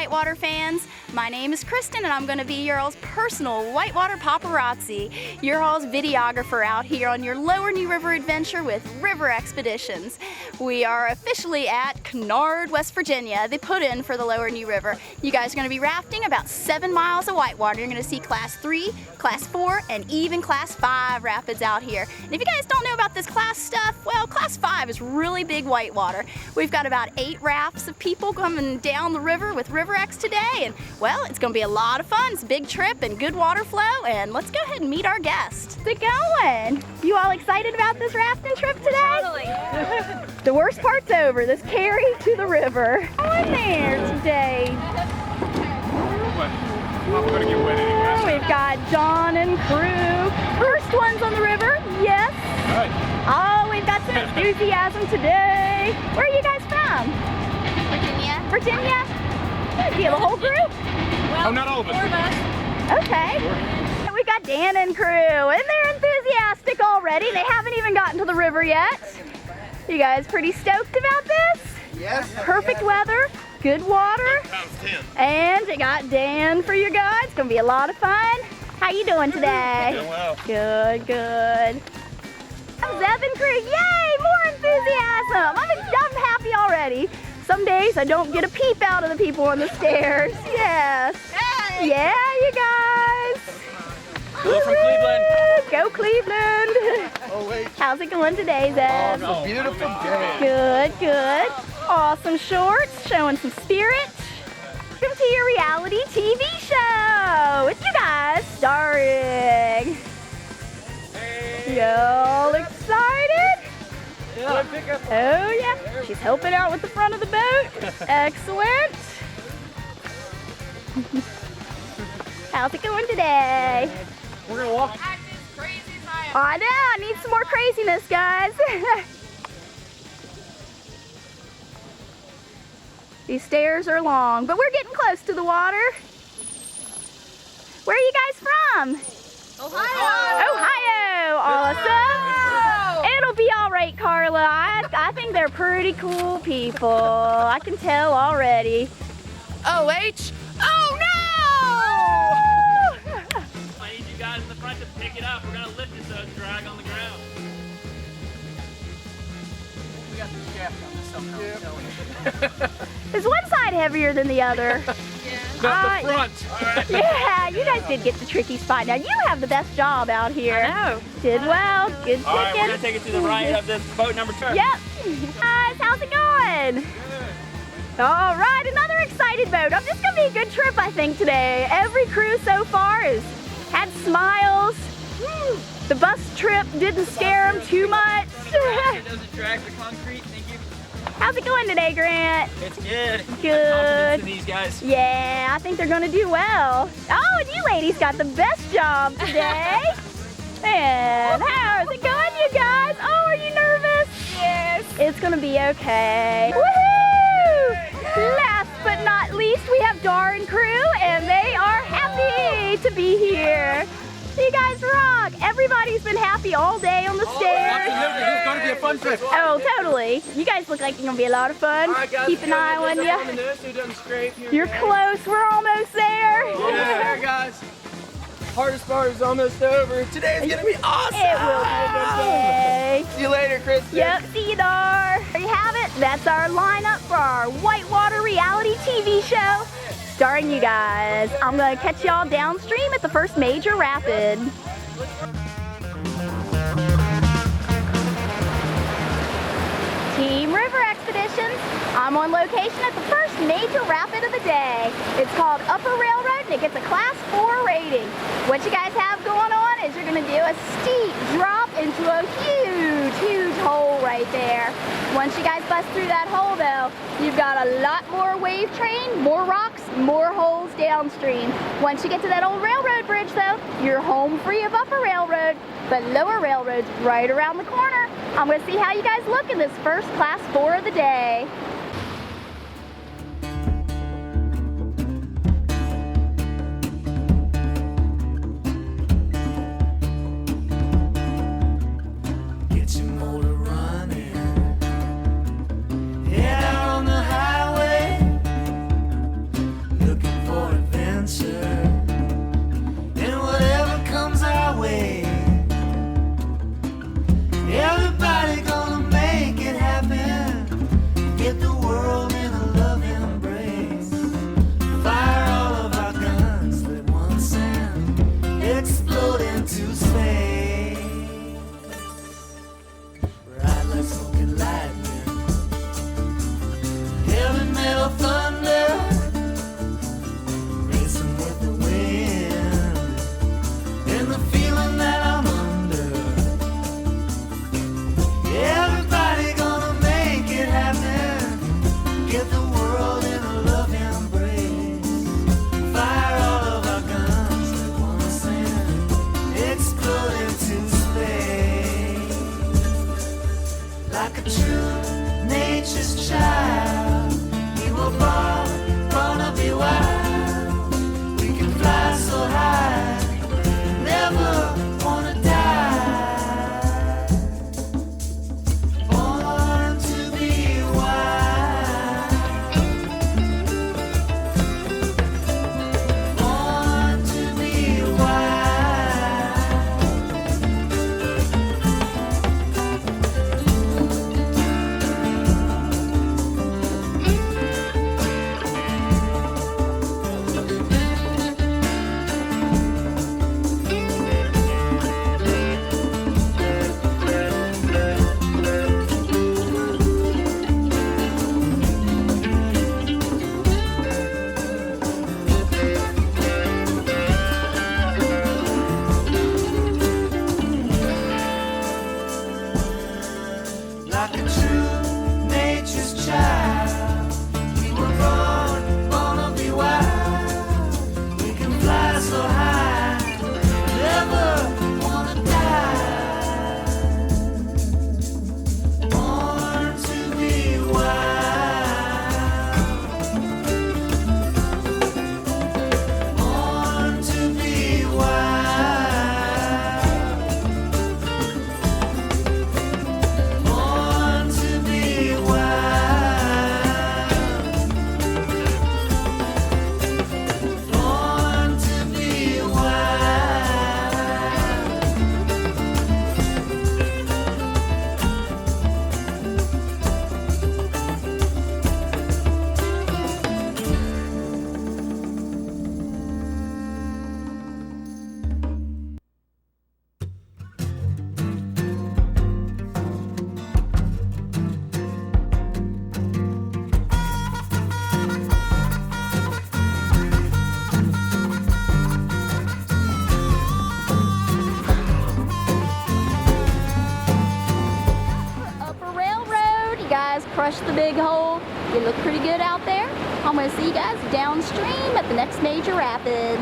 whitewater fans. My name is Kristen and I'm going to be your all's personal whitewater paparazzi, your all's videographer out here on your Lower New River adventure with River Expeditions. We are officially at Kennard, West Virginia, the put-in for the Lower New River. You guys are going to be rafting about 7 miles of whitewater. You're going to see Class 3, Class 4, and even Class 5 rapids out here. And if you guys don't know about this class stuff, well, Class 5 is really big whitewater. We've got about 8 rafts of people coming down the river with RiverX today, and well, it's going to be a lot of fun. It's a big trip and good water flow, and let's go ahead and meet our guest. How's it going? You all excited about this rafting trip today? Totally. The worst part's over, this carry to the river. Oh, in there today. We're gonna get wet anyway. We've got John and crew. First ones on the river, yes. Right. Oh, we've got some enthusiasm today. Where are you guys from? Virginia. Virginia? Do you have a whole group? Well, Oh, not all of us. 4 of us. Okay. Sure. We've got Dan and crew, and they're enthusiastic already. They haven't even gotten to the river yet. You guys pretty stoked about this? Yes. Perfect weather, good water, Times 10. and you got Dan for your guide. It's gonna be a lot of fun. How you doing today? Doing well. Good, good. I'm Zeb and crew. Yay, more enthusiasm. I'm happy already. Some days I don't get a peep out of the people on the stairs. Yes. Hey. Yeah, you guys. Hello from Cleveland. Go Cleveland. Oh wait. How's it going today, Zeb? Oh, beautiful day. Good, good. Awesome shorts, showing some spirit. Welcome to your reality TV show with you guys starring. Y'all excited? Yeah. Oh yeah, she's helping out with the front of the boat. Excellent. How's it going today? We're gonna walk. I know, I need some more craziness, guys. These stairs are long, but we're getting close to the water. Where are you guys from? Ohio. Ohio, awesome. It'll be all right, Carla. I think they're pretty cool people. I can tell already. OH. Oh no! I need you guys in the front to pick it up. We're gonna lift it so it's drag on the ground. We got the shaft on this somehow. Is one side heavier than the other? Not the front. Yeah, you guys did get the tricky spot. Now you have the best job out here. I know. Did well, good All right, we're gonna picking. take it to the right of this boat number 2. Yep. Guys, how's it going? All right, another excited boat. This is gonna be a good trip, I think, today. Every crew so far has had smiles. The bus trip didn't scare them too much. It doesn't drag the concrete. Thank you. How's it going today, Grant? It's good. Good. Confidence in these guys. Yeah, I think they're gonna do well. Oh, and you ladies got the best job today. And how's it going, you guys? Oh, are you nervous? Yes. It's gonna be okay. Woohoo! Last but not least, we have Dar and crew, and they are happy to be here. You guys rock. Everybody's been happy all day on the stairs. Absolutely. This is going to be a fun trip. Oh, totally. You guys look like you're gonna be a lot of fun. All right, guys. Keep an eye on you. the nose so it doesn't scrape here. You're close. We're almost there. Yeah, guys. Hardest part is almost over. Today's gonna be awesome. It will be a good day. See you later, Kristen. Yep, see you there. There you have it. That's our lineup for our whitewater reality TV show starring you guys. I'm gonna catch y'all downstream at the first major rapid. Team River Expeditions. I'm on location at the first major rapid of the day. It's called Upper Railroad and it gets a Class 4 rating. What you guys have going on is you're gonna do a steep drop into a huge, huge hole right there. Once you guys bust through that hole though, you've got a lot more wave train, more rocks, more holes downstream. Once you get to that old railroad bridge though, you're home free of Upper Railroad, but Lower Railroad's right around the corner. I'm gonna see how you guys look in this first Class 4 of the day. Get your motor running. Head out on the highway. explode into space. Bright like smoking lightning, heavy metal thunder, racing with the wind, and the feeling that I'm under. Everybody gonna make it happen, get the world in a love embrace, fire all of our guns like one sin, explode into space. Like a true nature's child, we were born to be wild. We can fly so high, never wanna die. Born to be wild. Born to be wild. Like a true nature's child, we were born to be wild. We can fly so high, never wanna die. Born to be wild. Born to be wild. Born to be wild. Born to be Upper Railroad, you guys crushed the big hole. You look pretty good out there. I'm gonna see you guys downstream at the next major rapid.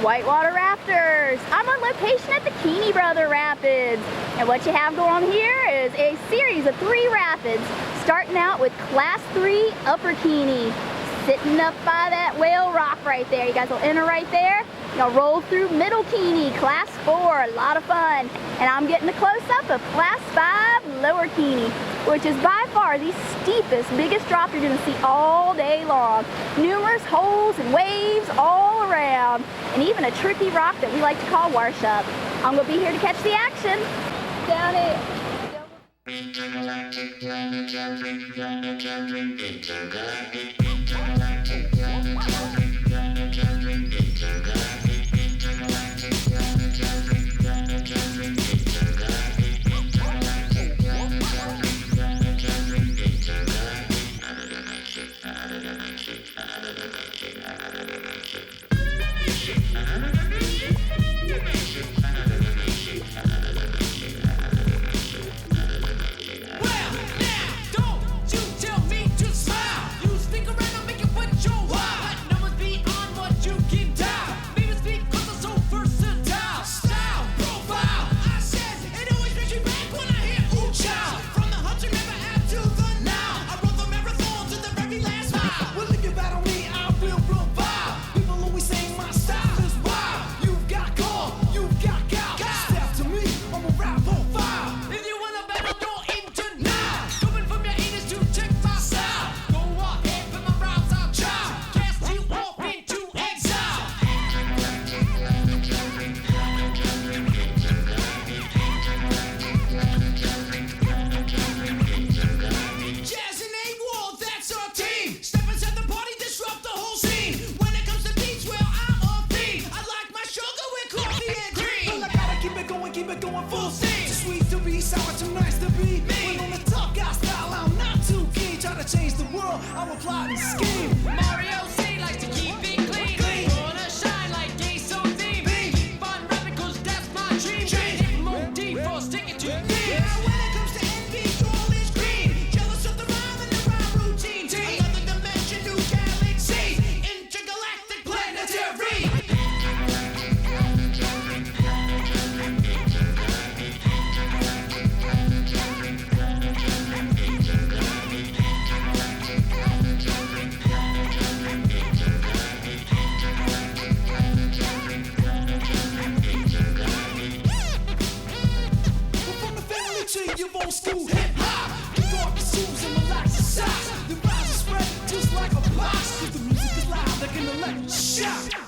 Whitewater Rafters. I'm on location at the Keeney Brother Rapids. And what you have going on here is a series of 3 rapids, starting out with Class 3 Upper Keeney. Sitting up by that whale rock right there. You guys will enter right there. You'll roll through Middle Keeney, Class 4, a lot of fun. And I'm getting a close-up of Class 5 Lower Keeney, which is by far the steepest, biggest drop you're gonna see all day long. Numerous holes and waves all around, and even a tricky rock that we like to call Wash Up. I'm gonna be here to catch the action. Down it. Don't you tell me to smile. You stick around and make it what you want. while we're plotting scheme. Mario C likes to keep it clean. Wanna shine like Queso Theme. Keep on rapping 'cause that's my dream. Hit more deep or stick it to me. Now when it comes to envy, all is green. Jealous of the rhyme and the rhyme routine. Another dimension, new galaxy. Intergalactic planetary. From the family to your old school hip hop, the dark pursuits and relax the socks. The rhymes are spread just like a box. 'Cause the music is loud like an electric shock.